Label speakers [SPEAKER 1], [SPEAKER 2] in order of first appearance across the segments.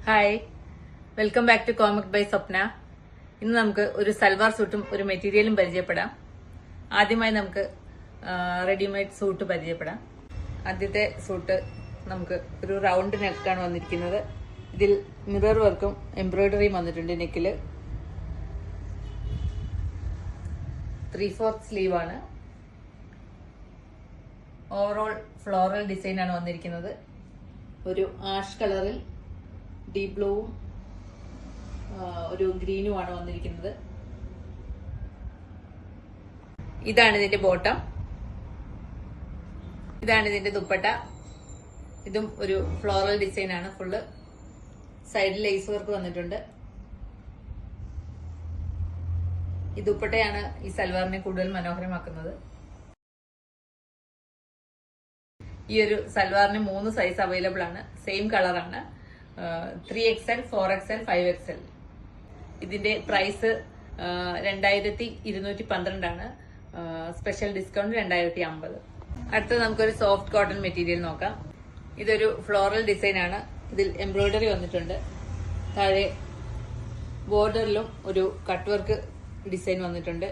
[SPEAKER 1] Hi, welcome back to comic by Swapna. ഇന്ന് നമുക്ക് ഒരു സൽവാർ സൂട്ടും ഒരു മെറ്റീരിയലും പരിചയപ്പെടാം. ആദ്യമായി നമുക്ക് റെഡിമെയ്ഡ് സൂട്ട് പരിചയപ്പെടാം. ആദ്യത്തെ സൂട്ട് നമുക്ക് ഒരു റൗണ്ട് നെക്കാണ് വന്നിരിക്കുന്നത്. ഇതിൽ മിറർ വർക്കും എംബ്രോയിഡറിയും വന്നിട്ടുണ്ട്. നെക്കില് 3/4 സ്ലീവാണ്. ഓവറോൾ ഫ്ലോറൽ ഡിസൈൻ ആണ് വന്നിരിക്കുന്നത്. ഒരു ആഷ് കളറിൽ ഡീപ് ബ്ലൂവും ഒരു ഗ്രീനുമാണ് വന്നിരിക്കുന്നത്. ഇതാണ് ഇതിന്റെ ബോട്ടം. ഇതാണ് ഇതിന്റെ ദുപ്പട്ട. ഇതും ഒരു ഫ്ലോറൽ ഡിസൈൻ ആണ്. ഫുള്ള് സൈഡിൽ ലേസ് വർക്ക് വന്നിട്ടുണ്ട്. ഈ ദുപ്പട്ടയാണ് ഈ സൽവാറിനെ കൂടുതൽ മനോഹരമാക്കുന്നത്. ഈ ഒരു സൽവാറിന് 3 സൈസ് അവൈലബിൾ ആണ്. സെയിം കളറാണ്. 3XL, 4XL, 5XL. ഇതിന്റെ പ്രൈസ് 2212 ആണ്. Special discount 2050. അടുത്തത് നമുക്കൊരു സോഫ്റ്റ് കോട്ടൺ മെറ്റീരിയൽ നോക്കാം. ഇതൊരു ഫ്ലോറൽ ഡിസൈൻ ആണ്. ഇതിൽ എംബ്രോയിഡറി വന്നിട്ടുണ്ട്. താഴെ ബോർഡറിലും ഒരു കട്ട് വർക്ക് ഡിസൈൻ വന്നിട്ടുണ്ട്.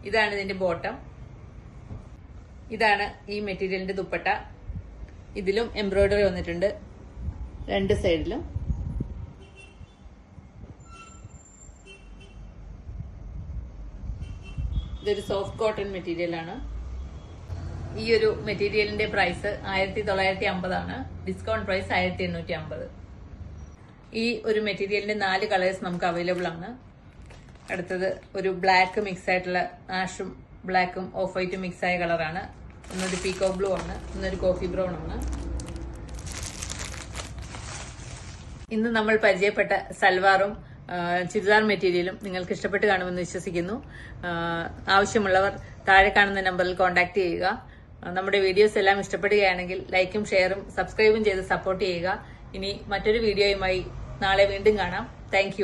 [SPEAKER 1] ഇതാണ് ഇതിന്റെ ബോട്ടം. ഇതാണ് ഈ മെറ്റീരിയലിന്റെ ദുപ്പട്ട. ഇതിലും എംബ്രോയിഡറി വന്നിട്ടുണ്ട് 2 സൈഡിലും. ഇതൊരു സോഫ്റ്റ് കോട്ടൺ മെറ്റീരിയൽ ആണ്. ഈ ഒരു മെറ്റീരിയലിന്റെ പ്രൈസ് 1950 ആണ്. Discount price 1850. ഈ ഒരു മെറ്റീരിയലിന്റെ 4 കളേഴ്സ് നമുക്ക് അവൈലബിൾ ആണ്. അടുത്തത് ഒരു ബ്ലാക്ക് മിക്സ് ആയിട്ടുള്ള ആഷും ബ്ലാക്കും ഓഫ് വൈറ്റും മിക്സ് ആയ കളറാണ്. ഒന്നൊരു പീക്കോ ബ്ലൂ ആണ്, ഒന്നൊരു കോഫി ബ്രൗൺ ആണ്. ഇന്ന് നമ്മൾ പരിചയപ്പെട്ട സൽവാറും ചുരിദാർ മെറ്റീരിയലും നിങ്ങൾക്ക് ഇഷ്ടപ്പെട്ട് കാണുമെന്ന് വിശ്വസിക്കുന്നു. ആവശ്യമുള്ളവർ താഴെ കാണുന്ന നമ്പറിൽ കോൺടാക്ട് ചെയ്യുക. നമ്മുടെ വീഡിയോസ് എല്ലാം ഇഷ്ടപ്പെടുകയാണെങ്കിൽ ലൈക്കും ഷെയറും സബ്സ്ക്രൈബും ചെയ്ത് സപ്പോർട്ട് ചെയ്യുക. ഇനി മറ്റൊരു വീഡിയോയുമായി നാളെ വീണ്ടും കാണാം. താങ്ക്